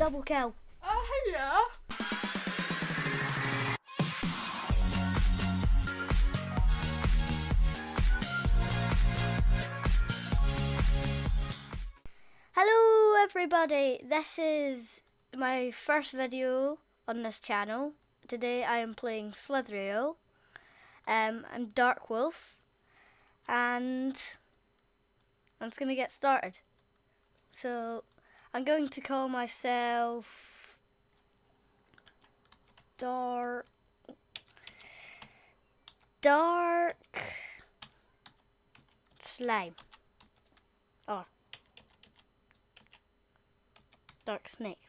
double kill. Oh, hello. Hello everybody, this is my first video on this channel. Today I am playing Slither.io. I'm Dark Wolf and I'm just going to get started. So I'm going to call myself Dark Slime or Dark Snake.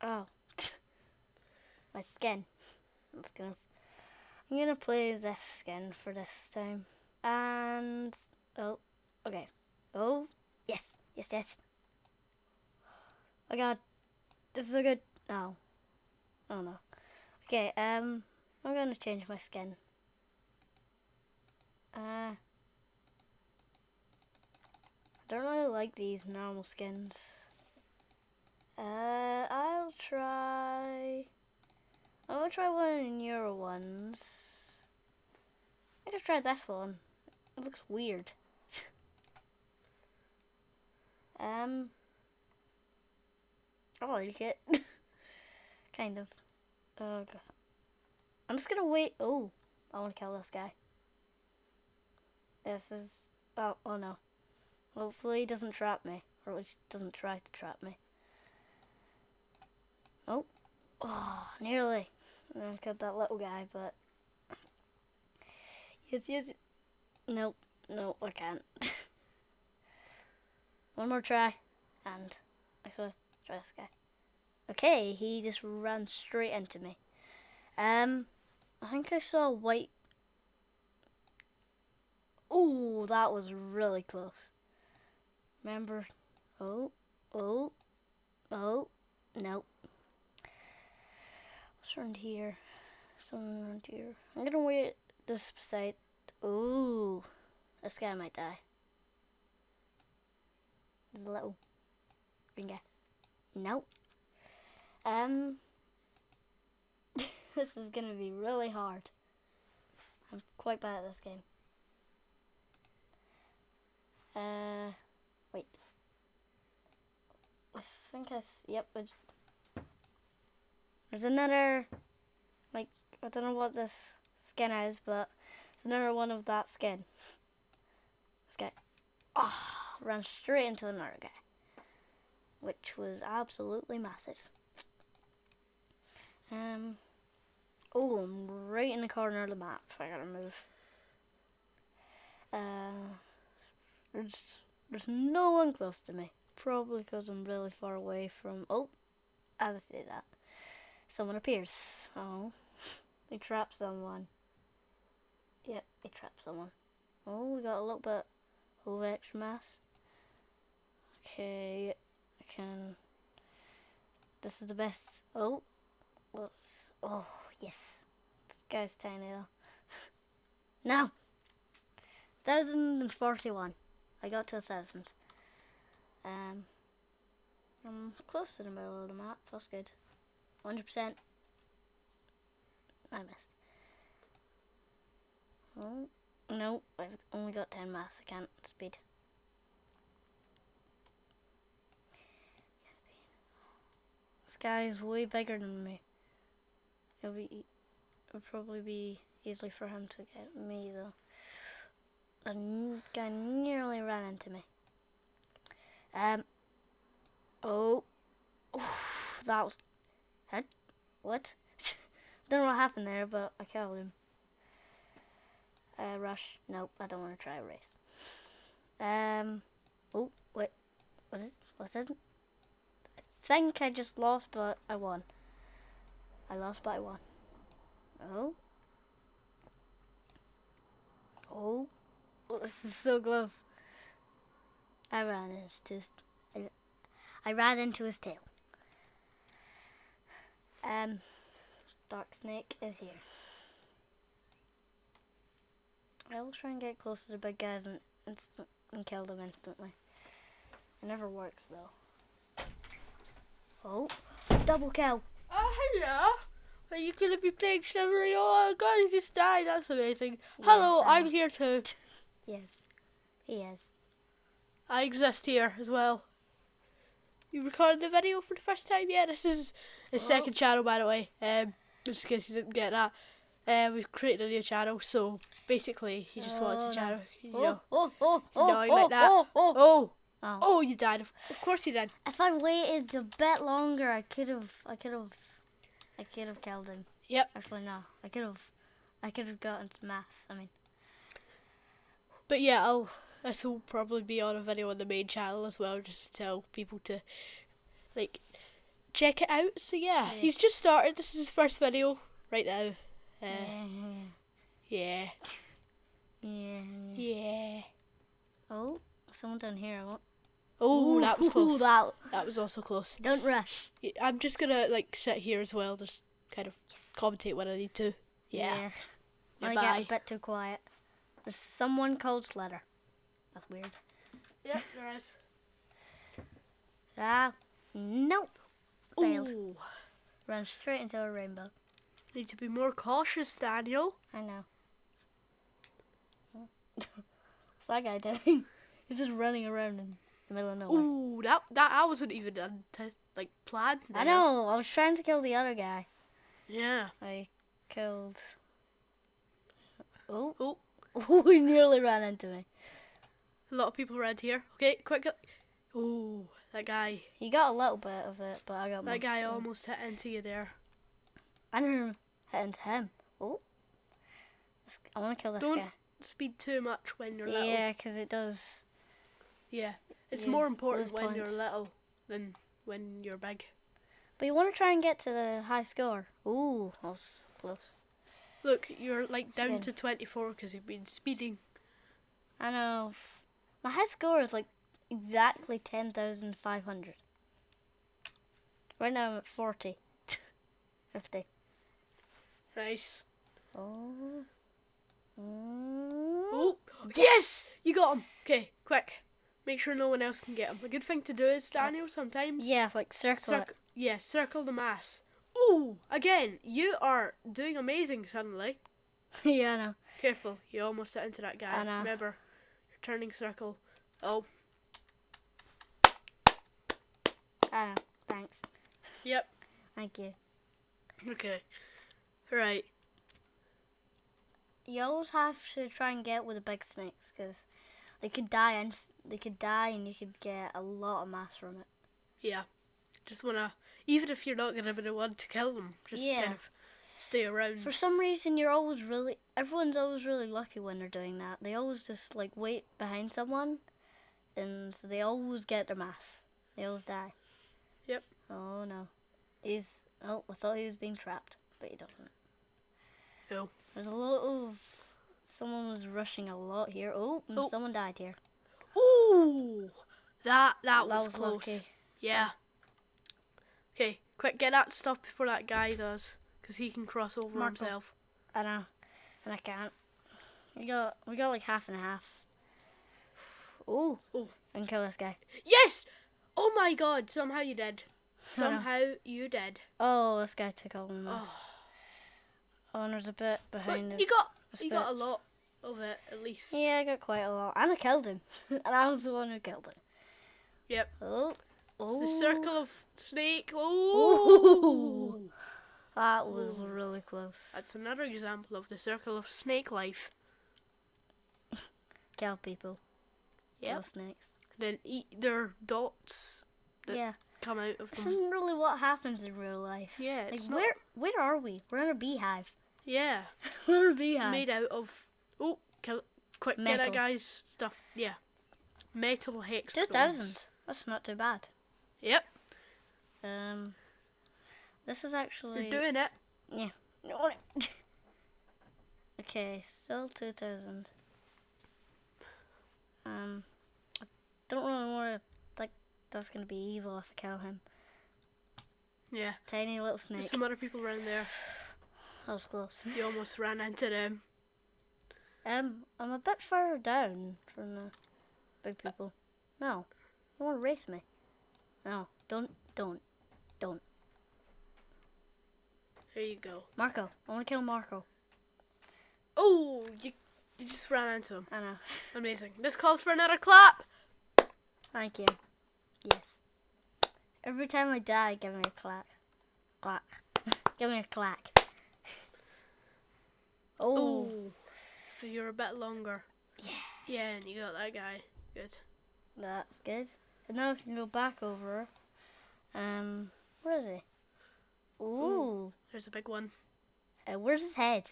Oh, my skin. I'm gonna play this skin for this time. And oh, okay. Oh, yes. Oh God, this is so good. No, oh no. Okay, I'm gonna change my skin. I don't really like these normal skins. I'm gonna try one of the newer ones. I could try this one. It looks weird. I like it. Kind of. Oh God. I'm just gonna wait. Oh, I wanna kill this guy. This is, oh no. Hopefully he doesn't trap me. Or at least doesn't try to trap me. Oh, nearly. I killed that little guy, but yes. Nope, I can't. One more try, and actually try this guy. Okay, he just ran straight into me. I think I saw a white. Oh, that was really close. Remember? Oh, nope. What's around here? Someone around here. I'm gonna wait this side. Ooh, this guy might die. There's a little green guy. Nope. This is gonna be really hard. I'm quite bad at this game. Wait. I think yep. There's another, like, I don't know what this skin is, but it's another one of that skin. This guy, ran straight into another guy, which was absolutely massive. Oh, I'm right in the corner of the map. I gotta move. There's no one close to me. Probably because I'm really far away from. Oh, as I say that, someone appears. Oh, he trapped someone. Yep, he trapped someone. Oh, we got a little bit of extra mass. Okay, I can. This is the best. Oh, oh yes. This guy's tiny though. Now, 1,041. I got to 1,000. I'm close to the middle of the map. That's good. 100%. I missed. Oh no, I've only got 10 mass. I can't speed. This guy is way bigger than me. It'll probably be easy for him to get me though. The guy nearly ran into me. Oh, that was. What? Don't know what happened there, but I killed him. Rush. Nope, I don't want to try a race. Oh, wait. What's this? I think I just lost, but I won. I lost, but I won. Oh, this is so close. I ran into his tail. Dark Snake is here. I will try and get close to the big guys and and killed him instantly. It never works though. Oh, double kill. Oh, hello. Are you going to be playing Slither.io? Oh, God, he just died. That's amazing. Yeah, Hello, I'm here too. Yes, he is. I exist here as well. You recorded the video for the first time? Yeah, this is his second channel, by the way. Just in case you didn't get that. We've created a new channel, so basically he just wants a channel. You know, it's annoying like that. Oh, you died. Of course you did. If I waited a bit longer, I could have killed him. Yep. Actually, no. I could have gotten to mass. I mean. But yeah, this will probably be on a video on the main channel as well, just to tell people to like check it out. So yeah, he's just started. This is his first video right now. Yeah. Oh, someone down here. I want. Oh, that was close. That was also close. Don't rush. I'm just gonna like sit here as well, just kind of commentate when I need to. Yeah. I get a bit too quiet. There's someone called Slither. That's weird. Yep, there is. Nope. Failed. Ooh. Run straight into a rainbow. Need to be more cautious, Daniel. I know. What's that guy doing? He's just running around in the middle of nowhere. Ooh, that I wasn't even planned. I know. I was trying to kill the other guy. Yeah. I killed. Oh. Oh. Oh, he nearly ran into me. A lot of people around here. Okay, quick. Ooh, that guy. He got a little bit of it, but I got most that guy of it. almost hit into you there. I didn't hit into him. Oh. I want to kill this guy. Don't speed too much when you're little. Yeah, because it does. Yeah, it's more important when points. you're little than when you're big. But you want to try and get to the high score. Ooh, that was close. Look, you're like down to 24 because you've been speeding. I know. My high score is like exactly 10,500. Right now I'm at 40. 50. Nice. Oh. Oh, yes! You got him. Okay, quick. Make sure no one else can get him. A good thing to do is, Daniel, sometimes. Yeah, like circle it. Yeah, circle the mass. Ooh, again, you are doing amazing suddenly. Yeah, I know. Careful, you almost hit into that guy. I know. Remember, you're turning circle. Oh. I know. Thanks. Yep. Thank you. Okay. Right. You always have to try and get with the big snakes because they could die and you could get a lot of mass from it. Yeah. Just wanna, even if you're not gonna be the one to kill them, just kind of stay around. For some reason, everyone's always really lucky when they're doing that. They always just like wait behind someone, and they always get their mass. They always die. Yep. Oh no, I thought he was being trapped, but he doesn't. No. There's a lot of. Someone was rushing a lot here. Oh, and someone died here. Ooh, that was close. Lucky. Yeah. Okay, quick, get that stuff before that guy does, because he can cross over himself. I know, and I can't. We got like half and a half. Ooh. I can kill this guy. Yes! Oh my God! Somehow you did. Somehow you did. Oh, this guy took all the mass. Oh, and there's a bit behind it. You got a lot of it, at least. Yeah, I got quite a lot. And I killed him. And I was the one who killed him. Yep. Oh. The circle of snake. Oh. That was really close. That's another example of the circle of snake life. Kill people. Yeah. Kill snakes. Then eat their dots that come out of This them. isn't really what happens in real life. Yeah, it's like, not. Where are we? We're in a beehive. Yeah. We're in a beehive. Made out of... Oh, quick, get that guy's stuff. Yeah. Metal hex 2,000. That's not too bad. Yep. This is actually... You're doing it. Yeah. Okay, still 2,000. I don't really want to... Like, that's going to be evil if I kill him. Yeah. Tiny little snake. There's some other people around there. That was close. You almost ran into them. I'm a bit further down from the... big people. No. You want to race me. No. Don't. There you go. Marco. I want to kill Marco. Oh, you just ran into him. I know. Amazing. This calls for another clap. Thank you. Yes. Every time I die, give me a clack. Clack. Give me a clack. Oh. So you're a bit longer. Yeah. Yeah, and you got that guy. Good. That's good. And now I can go back over. Where is he? Ooh. There's a big one. Where's his head?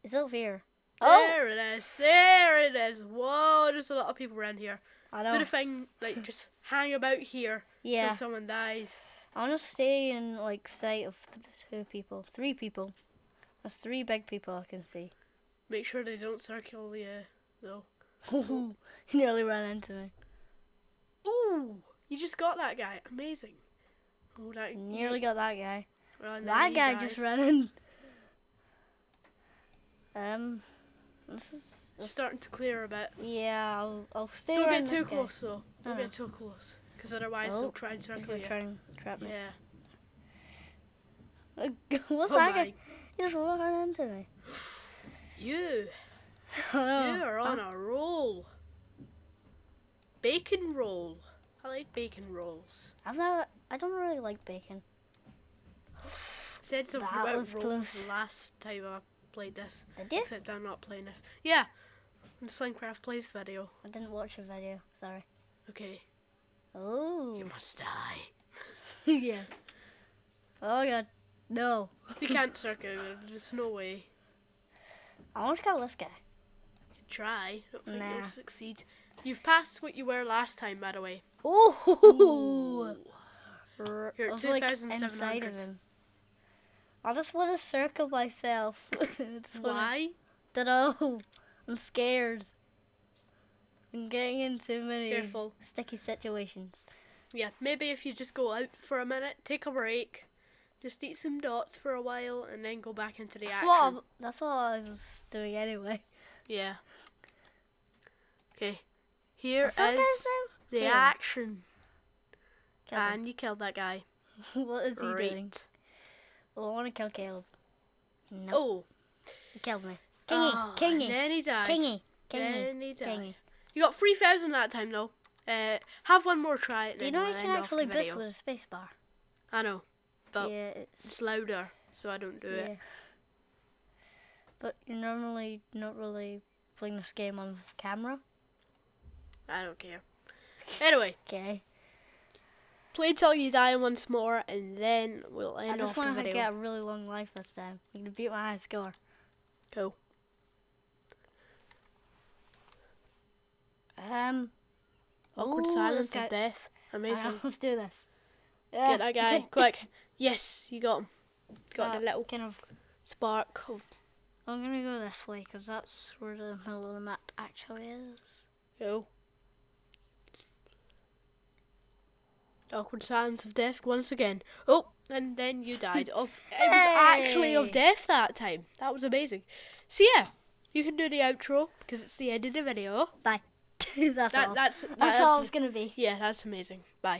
It's over here. There it is. There it is. Whoa, there's a lot of people around here. I know. Do the thing, like, just hang about here Yeah. till someone dies. I want to stay in like sight of 3 people. That's 3 big people I can see. Make sure they don't circle the, though. He nearly ran into me. Ooh, you just got that guy. Amazing. Oh, that Nearly got that guy. Oh, and then That he guy died. just ran in. This is. It's starting to clear a bit. Yeah, I'll stay Don't around get too this guy. close though. Don't Oh. get too close, because otherwise Oh, they'll try and He's circle gonna you. try and trap me. Yeah. What's Oh that my. guy? He just ran into me. You Oh, are on a roll. Bacon roll. I like bacon rolls. I don't really like bacon. Said something That about was rolls close. the last time I played this. Did you? Except I'm not playing this. Yeah. In Slimecraft Plays video. I didn't watch a video. Sorry. Okay. Oh. You must die. Yes. Oh god. No. You can't circle it. There's no way. I want to kill this guy. You can try. I don't think Nah. you'll succeed. You've passed what you were last time, by the way. Oh. You're I at was, like, 2,700. inside of him. I just want to circle myself. Why? Don't know. I'm scared. I'm getting into many Careful. sticky situations. Yeah, maybe if you just go out for a minute, take a break, just eat some dots for a while, and then go back into the action. That's what I was doing anyway. Yeah. Okay. Here What's that guy's is the Caleb. action. Kill him. And you killed that guy. What is he doing? Great. Oh, I want to kill Caleb. No, Oh. he killed me. Kingy, Oh, Kingy, and then he died. Kingy, Then he Kingy, died. Kingy. You got 3,000 that time though. Have one more try. And Do you then know you we'll can end off actually the boost video. with a space bar? I know, but Yeah, it's it's louder, so I don't do yeah. it. But you're normally not really playing this game on camera. I don't care. Anyway, Okay. play till you die once more, and then we'll I end just off the want to video. get a really long life this time. I'm gonna beat my high score. Go. Awkward ooh, silence this guy- of death. Amazing. Let's do this. Get that guy, quick. Yes, you got him. Got a a little kind of. spark of... I'm gonna go this way because that's where the middle of the map actually is. Go. Awkward silence of death once again. Oh, and then you died. It was actually of Hey. death that time. That was amazing. So yeah, you can do the outro because it's the end of the video. Bye. That's all. That's That's all it's gonna be. yeah, that's amazing. Bye.